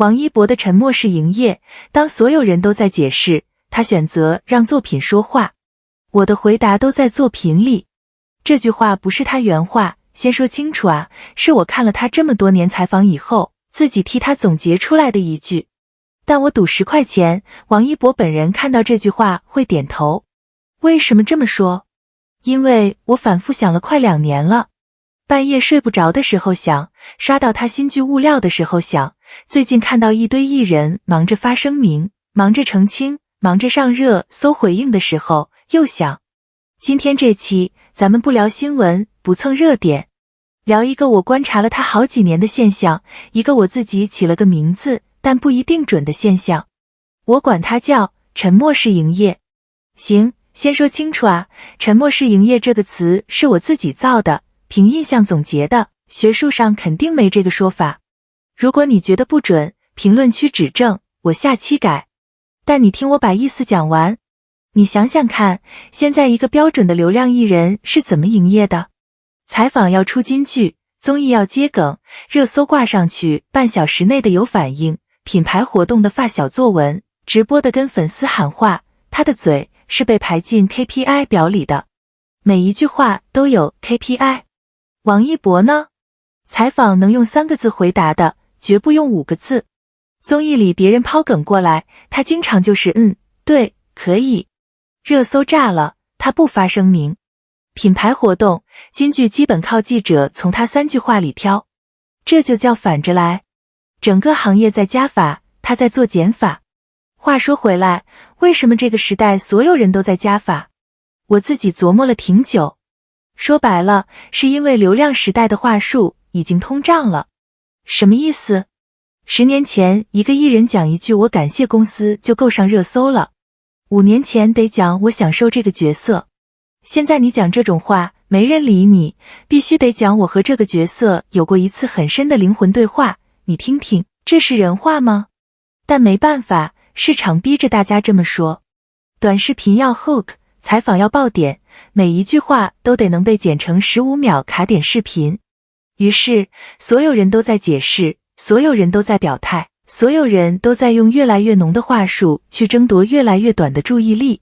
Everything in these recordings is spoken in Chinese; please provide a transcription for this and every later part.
王一博的沉默是营业，当所有人都在解释，他选择让作品说话。我的回答都在作品里。这句话不是他原话，先说清楚啊，是我看了他这么多年采访以后，自己替他总结出来的一句。但我赌10块钱，王一博本人看到这句话会点头。为什么这么说？因为我反复想了快2年了。半夜睡不着的时候想，刷到他新剧物料的时候想，最近看到一堆艺人忙着发声明，忙着澄清，忙着上热搜回应的时候，又想。今天这期咱们不聊新闻，不蹭热点，聊一个我观察了他好几年的现象，一个我自己起了个名字但不一定准的现象，我管它叫沉默式营业。行，先说清楚啊，沉默式营业这个词是我自己造的，凭印象总结的，学术上肯定没这个说法。如果你觉得不准，评论区指正，我下期改。但你听我把意思讲完。你想想看，现在一个标准的流量艺人是怎么营业的？采访要出金句，综艺要接梗，热搜挂上去半小时内的有反应，品牌活动的发小作文，直播的跟粉丝喊话，他的嘴是被排进 KPI 表里的，每一句话都有 KPI。王一博呢？采访能用3个字回答的，绝不用5个字。综艺里别人抛梗过来，他经常就是对，可以。热搜炸了，他不发声明。品牌活动，金句基本靠记者从他3句话里挑，这就叫反着来。整个行业在加法，他在做减法。话说回来，为什么这个时代所有人都在加法？我自己琢磨了挺久。说白了，是因为流量时代的话术已经通胀了。什么意思？10年前一个艺人讲一句我感谢公司就够上热搜了，5年前得讲我享受这个角色。现在你讲这种话，没人理你，必须得讲我和这个角色有过一次很深的灵魂对话，你听听，这是人话吗？但没办法，市场逼着大家这么说。短视频要 hook， 采访要爆点，每一句话都得能被剪成15秒卡点视频。于是，所有人都在解释，所有人都在表态，所有人都在用越来越浓的话术去争夺越来越短的注意力。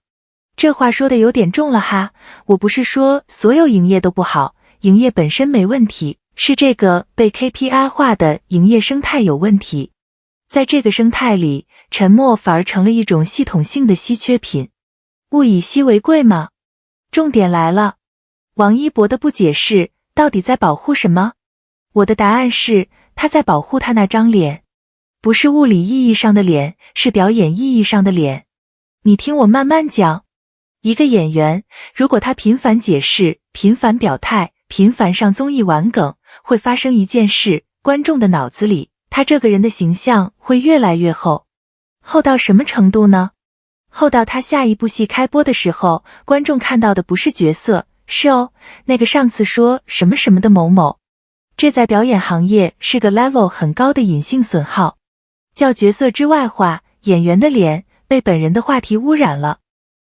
这话说的有点重了哈，我不是说所有营业都不好，营业本身没问题，是这个被 KPI 化的营业生态有问题。在这个生态里，沉默反而成了一种系统性的稀缺品。物以稀为贵吗？重点来了，王一博的不解释到底在保护什么？我的答案是，他在保护他那张脸，不是物理意义上的脸，是表演意义上的脸。你听我慢慢讲。一个演员，如果他频繁解释、频繁表态、频繁上综艺玩梗，会发生一件事，观众的脑子里，他这个人的形象会越来越厚。厚到什么程度呢？厚到他下一部戏开播的时候，观众看到的不是角色，是那个上次说什么什么的某某。这在表演行业是个 level 很高的隐性损耗，叫角色之外化，演员的脸被本人的话题污染了。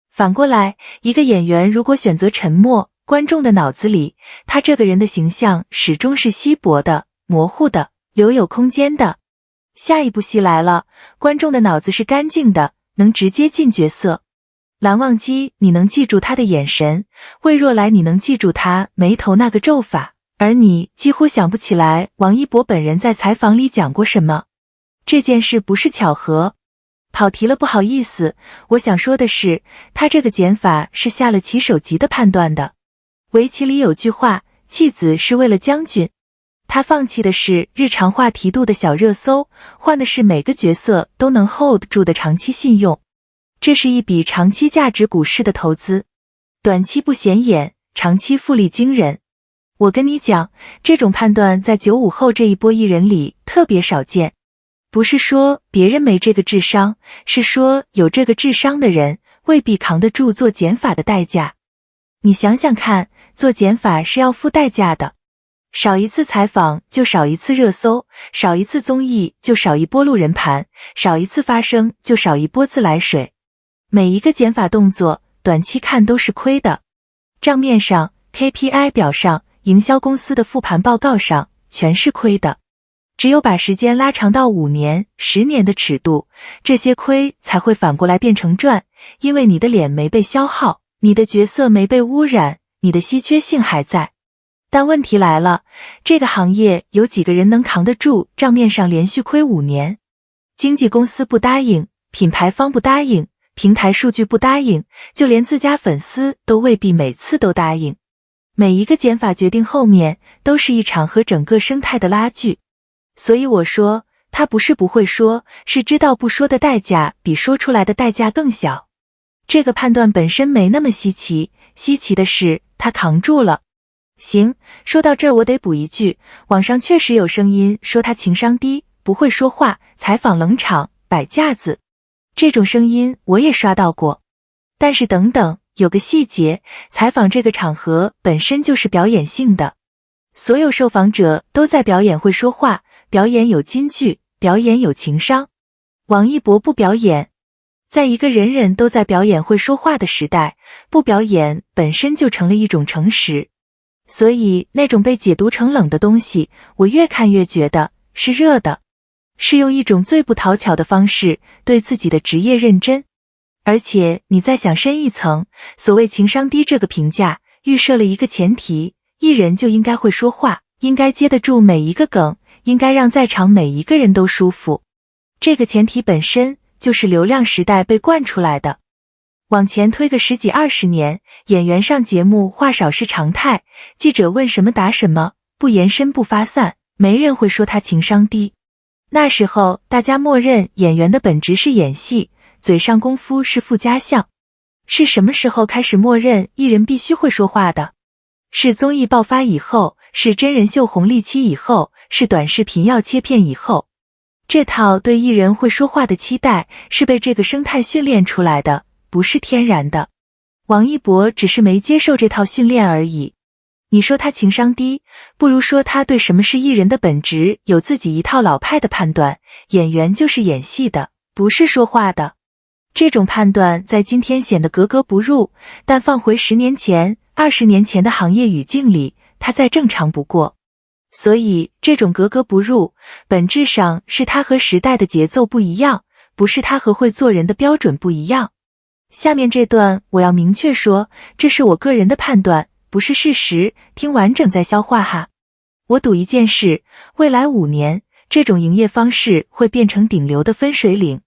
反过来，一个演员如果选择沉默，观众的脑子里，他这个人的形象始终是稀薄的、模糊的、留有空间的。下一部戏来了，观众的脑子是干净的，能直接进角色。蓝忘机你能记住他的眼神，魏若来你能记住他眉头那个皱法，而你几乎想不起来王一博本人在采访里讲过什么。这件事不是巧合。跑题了，不好意思，我想说的是，他这个减法是下了棋手级的判断的。围棋里有句话，弃子是为了将军。他放弃的是日常话题度的小热搜，换的是每个角色都能 hold 住的长期信用。这是一笔长期价值股市的投资，短期不显眼，长期复利惊人。我跟你讲，这种判断在95后这一波艺人里特别少见。不是说别人没这个智商，是说有这个智商的人未必扛得住做减法的代价。你想想看，做减法是要付代价的。少一次采访就少一次热搜，少一次综艺就少一波路人盘，少一次发声就少一波自来水。每一个减法动作，短期看都是亏的。账面上、KPI 表上、营销公司的复盘报告上，全是亏的。只有把时间拉长到5年、10年的尺度，这些亏才会反过来变成赚，因为你的脸没被消耗，你的角色没被污染，你的稀缺性还在。但问题来了，这个行业有几个人能扛得住账面上连续亏5年？经纪公司不答应，品牌方不答应，平台数据不答应，就连自家粉丝都未必每次都答应。每一个减法决定后面都是一场和整个生态的拉锯。所以我说，他不是不会说，是知道不说的代价比说出来的代价更小。这个判断本身没那么稀奇，稀奇的是他扛住了。行，说到这儿我得补一句，网上确实有声音说他情商低，不会说话，采访冷场，摆架子。这种声音我也刷到过。但是等等，有个细节，采访这个场合本身就是表演性的，所有受访者都在表演会说话，表演有金句，表演有情商。王一博不表演。在一个人人都在表演会说话的时代，不表演本身就成了一种诚实。所以那种被解读成冷的东西，我越看越觉得是热的，是用一种最不讨巧的方式对自己的职业认真。而且你再想深一层，所谓情商低这个评价，预设了一个前提，艺人就应该会说话，应该接得住每一个梗，应该让在场每一个人都舒服。这个前提本身就是流量时代被惯出来的。往前推个10几20年，演员上节目话少是常态，记者问什么答什么，不延伸不发散，没人会说他情商低。那时候大家默认演员的本质是演戏，嘴上功夫是附加项。是什么时候开始默认艺人必须会说话的？是综艺爆发以后，是真人秀红利期以后，是短视频要切片以后。这套对艺人会说话的期待是被这个生态训练出来的，不是天然的。王一博只是没接受这套训练而已。你说他情商低，不如说他对什么是艺人的本质有自己一套老派的判断，演员就是演戏的，不是说话的。这种判断在今天显得格格不入，但放回10年前、20年前的行业语境里，它再正常不过。所以这种格格不入，本质上是他和时代的节奏不一样，不是他和会做人的标准不一样。下面这段我要明确说，这是我个人的判断，不是事实，听完整再消化哈。我赌一件事，未来5年，这种营业方式会变成顶流的分水岭。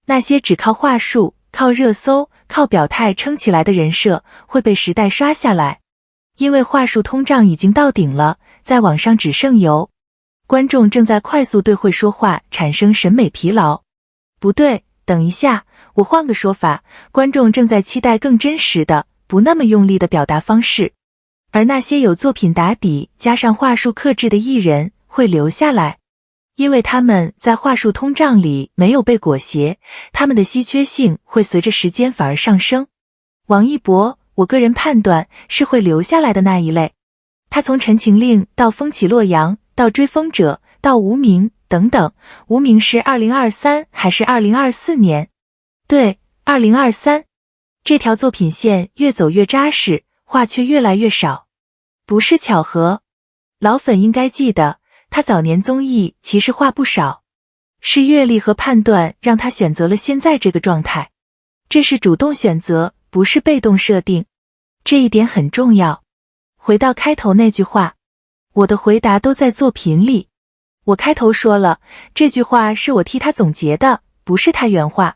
那些只靠话术、靠热搜、靠表态撑起来的人设会被时代刷下来，因为话术通胀已经到顶了，在网上只剩油。观众正在快速对会说话产生审美疲劳。不对，等一下，我换个说法，观众正在期待更真实的、不那么用力的表达方式。而那些有作品打底加上话术克制的艺人会留下来，因为他们在话术通胀里没有被裹挟，他们的稀缺性会随着时间反而上升。王一博，我个人判断是会留下来的那一类。他从陈情令到风起洛阳，到追风者，到无名等等，无名是2023还是2024年？对，2023。这条作品线越走越扎实，话却越来越少。不是巧合。老粉应该记得，他早年综艺其实话不少，是阅历和判断让他选择了现在这个状态。这是主动选择，不是被动设定，这一点很重要。回到开头那句话，我的回答都在作品里。我开头说了，这句话是我替他总结的，不是他原话。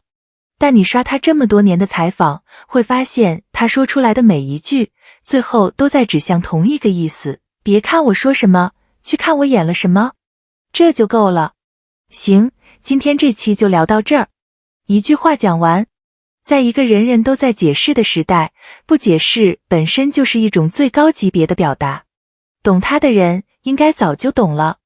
但你刷他这么多年的采访，会发现他说出来的每一句，最后都在指向同一个意思，别看我说什么，去看我演了什么，这就够了。行，今天这期就聊到这儿。一句话讲完，在一个人人都在解释的时代，不解释本身就是一种最高级别的表达。懂他的人应该早就懂了。